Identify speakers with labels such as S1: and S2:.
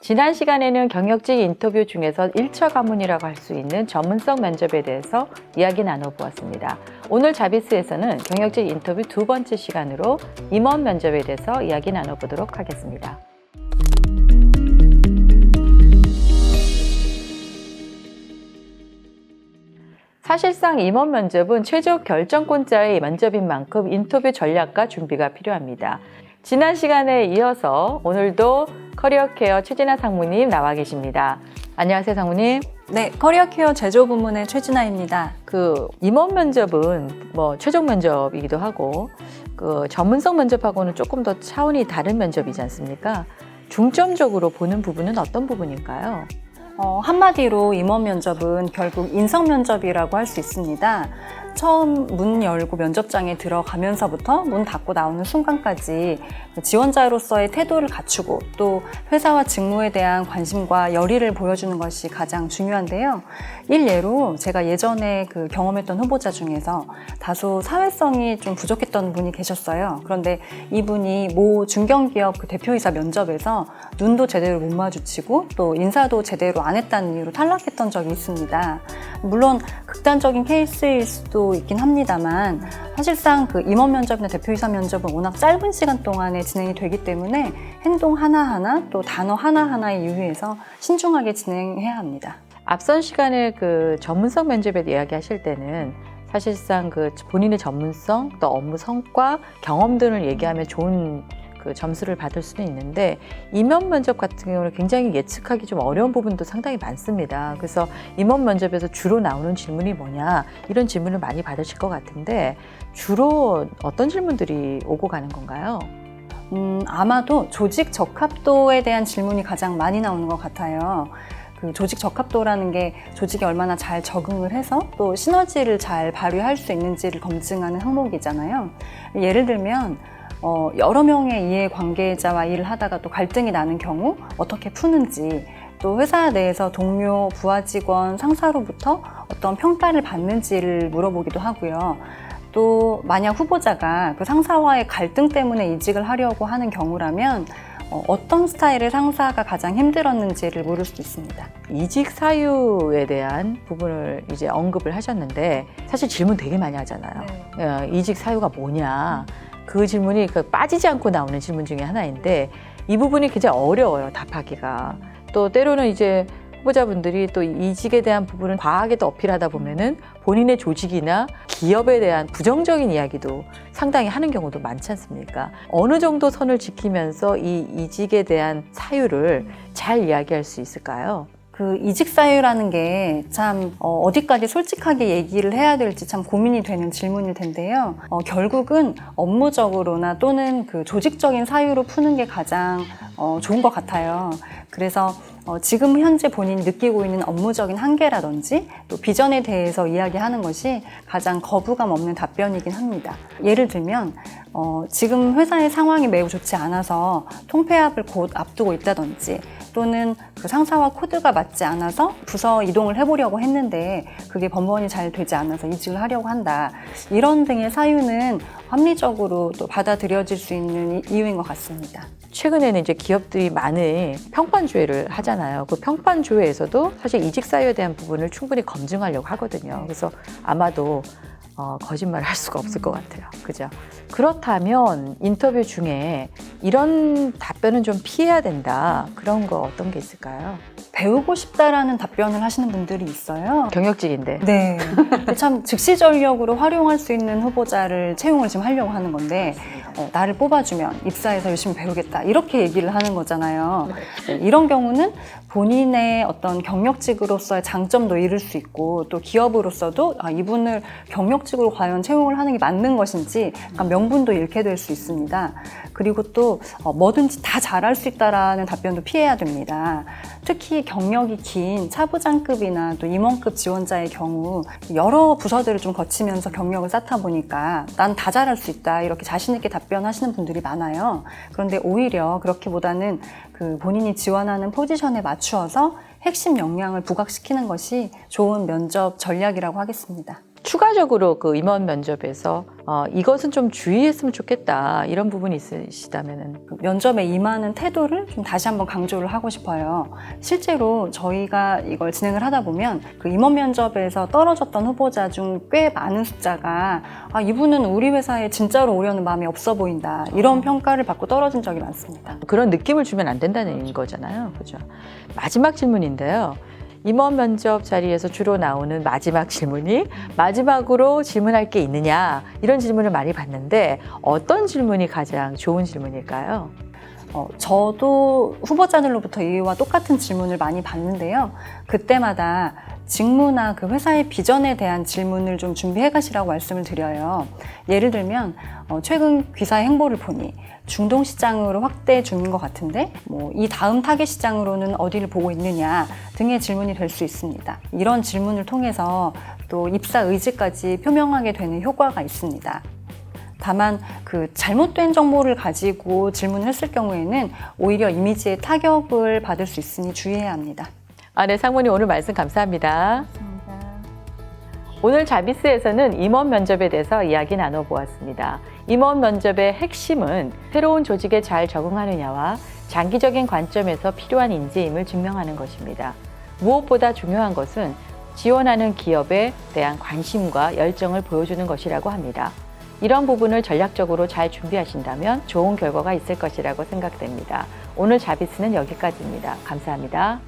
S1: 지난 시간에는 경력직 인터뷰 중에서 1차 관문이라고 할 수 있는 전문성 면접에 대해서 이야기 나눠보았습니다. 오늘 자비스에서는 경력직 인터뷰 두 번째 시간으로 임원 면접에 대해서 이야기 나눠보도록 하겠습니다. 사실상 임원 면접은 최종 결정권자의 면접인 만큼 인터뷰 전략과 준비가 필요합니다. 지난 시간에 이어서 오늘도 커리어케어 최진아 상무님 나와 계십니다. 안녕하세요, 상무님.
S2: 네, 커리어케어 제조 부문의 최진아입니다.
S1: 임원 면접은 최종 면접이기도 하고 전문성 면접하고는 조금 더 차원이 다른 면접이지 않습니까? 중점적으로 보는 부분은 어떤 부분일까요?
S2: 한마디로 임원 면접은 결국 인성 면접이라고 할 수 있습니다. 처음 문 열고 면접장에 들어가면서부터 문 닫고 나오는 순간까지 지원자로서의 태도를 갖추고 또 회사와 직무에 대한 관심과 열의를 보여주는 것이 가장 중요한데요. 일례로 제가 예전에 경험했던 후보자 중에서 다소 사회성이 좀 부족했던 분이 계셨어요. 그런데 이분이 모 중견기업 대표이사 면접에서 눈도 제대로 못 마주치고 또 인사도 제대로 안 했다는 이유로 탈락했던 적이 있습니다. 물론 극단적인 케이스일 수도 있긴 합니다만 사실상 임원 면접이나 대표이사 면접은 워낙 짧은 시간 동안에 진행이 되기 때문에 행동 하나하나 또 단어 하나하나에 유의해서 신중하게 진행해야 합니다.
S1: 앞선 시간에 전문성 면접에 이야기하실 때는 사실상 본인의 전문성 또 업무 성과 경험 등을 얘기하면 좋은 점수를 받을 수는 있는데 임원 면접 같은 경우는 굉장히 예측하기 좀 어려운 부분도 상당히 많습니다. 그래서 임원 면접에서 주로 나오는 질문이 뭐냐 이런 질문을 많이 받으실 것 같은데 주로 어떤 질문들이 오고 가는 건가요?
S2: 아마도 조직 적합도에 대한 질문이 가장 많이 나오는 것 같아요. 조직 적합도라는 게 조직에 얼마나 잘 적응을 해서 또 시너지를 잘 발휘할 수 있는지를 검증하는 항목이잖아요. 예를 들면 여러 명의 이해관계자와 일을 하다가 또 갈등이 나는 경우 어떻게 푸는지, 또 회사 내에서 동료, 부하 직원, 상사로부터 어떤 평가를 받는지를 물어보기도 하고요. 또 만약 후보자가 상사와의 갈등 때문에 이직을 하려고 하는 경우라면 어떤 스타일의 상사가 가장 힘들었는지를 물을 수도 있습니다.
S1: 이직 사유에 대한 부분을 이제 언급을 하셨는데 사실 질문 되게 많이 하잖아요. 네. 이직 사유가 뭐냐? 그 질문이 빠지지 않고 나오는 질문 중에 하나인데 이 부분이 굉장히 어려워요, 답하기가. 또 때로는 이제 후보자분들이 또 이직에 대한 부분을 과하게 또 어필하다 보면은 본인의 조직이나 기업에 대한 부정적인 이야기도 상당히 하는 경우도 많지 않습니까? 어느 정도 선을 지키면서 이 이직에 대한 사유를 잘 이야기할 수 있을까요?
S2: 이직 사유라는 게 참 어디까지 솔직하게 얘기를 해야 될지 참 고민이 되는 질문일 텐데요. 결국은 업무적으로나 또는 조직적인 사유로 푸는 게 가장 좋은 것 같아요. 그래서 지금 현재 본인이 느끼고 있는 업무적인 한계라든지 또 비전에 대해서 이야기하는 것이 가장 거부감 없는 답변이긴 합니다. 예를 들면 지금 회사의 상황이 매우 좋지 않아서 통폐합을 곧 앞두고 있다든지 또는 상사와 코드가 맞지 않아서 부서 이동을 해보려고 했는데 그게 번번이 잘 되지 않아서 이직을 하려고 한다. 이런 등의 사유는 합리적으로 또 받아들여질 수 있는 이유인 것 같습니다.
S1: 최근에는 이제 기업들이 많은 평판조회를 하잖아요. 그 평판조회에서도 사실 이직 사유에 대한 부분을 충분히 검증하려고 하거든요. 그래서 아마도 거짓말을 할 수가 없을 것 같아요. 그죠? 그렇다면 인터뷰 중에 이런 답변은 좀 피해야 된다. 그런 거 어떤 게 있을까요?
S2: 배우고 싶다라는 답변을 하시는 분들이 있어요.
S1: 경력직인데.
S2: 네. 참 즉시 전력으로 활용할 수 있는 후보자를 채용을 지금 하려고 하는 건데 나를 뽑아주면 입사해서 열심히 배우겠다 이렇게 얘기를 하는 거잖아요. 네, 이런 경우는 본인의 어떤 경력직으로서의 장점도 잃을 수 있고 또 기업으로서도 이분을 경력직으로 과연 채용을 하는 게 맞는 것인지 약간 명분도 잃게 될 수 있습니다. 그리고 또 뭐든지 다 잘할 수 있다라는 답변도 피해야 됩니다. 특히 경력이 긴 차부장급이나 또 임원급 지원자의 경우 여러 부서들을 좀 거치면서 경력을 쌓다 보니까 난 다 잘할 수 있다 이렇게 자신 있게 답변하시는 분들이 많아요. 그런데 오히려 그렇게보다는 본인이 지원하는 포지션에 맞추어서 핵심 역량을 부각시키는 것이 좋은 면접 전략이라고 하겠습니다.
S1: 추가적으로 그 임원 면접에서 이것은 좀 주의했으면 좋겠다 이런 부분이 있으시다면은.
S2: 면접에 임하는 태도를 좀 다시 한번 강조를 하고 싶어요. 실제로 저희가 이걸 진행을 하다 보면 그 임원 면접에서 떨어졌던 후보자 중 꽤 많은 숫자가 이분은 우리 회사에 진짜로 오려는 마음이 없어 보인다, 이런 평가를 받고 떨어진 적이 많습니다.
S1: 그런 느낌을 주면 안 된다는 거잖아요. 그죠? 마지막 질문인데요. 임원 면접 자리에서 주로 나오는 마지막 질문이 마지막으로 질문할 게 있느냐, 이런 질문을 많이 받는데 어떤 질문이 가장 좋은 질문일까요?
S2: 저도 후보자들로부터 이와 똑같은 질문을 많이 받는데요. 그때마다 직무나 그 회사의 비전에 대한 질문을 좀 준비해 가시라고 말씀을 드려요. 예를 들면 최근 귀사의 행보를 보니 중동 시장으로 확대해 주는 것 같은데 이 다음 타겟 시장으로는 어디를 보고 있느냐 등의 질문이 될 수 있습니다. 이런 질문을 통해서 또 입사 의지까지 표명하게 되는 효과가 있습니다. 다만 그 잘못된 정보를 가지고 질문을 했을 경우에는 오히려 이미지에 타격을 받을 수 있으니 주의해야 합니다.
S1: 네, 상무님 오늘 말씀 감사합니다. 오늘 자비스에서는 임원 면접에 대해서 이야기 나눠보았습니다. 임원 면접의 핵심은 새로운 조직에 잘 적응하느냐와 장기적인 관점에서 필요한 인재임을 증명하는 것입니다. 무엇보다 중요한 것은 지원하는 기업에 대한 관심과 열정을 보여주는 것이라고 합니다. 이런 부분을 전략적으로 잘 준비하신다면 좋은 결과가 있을 것이라고 생각됩니다. 오늘 자비스는 여기까지입니다. 감사합니다.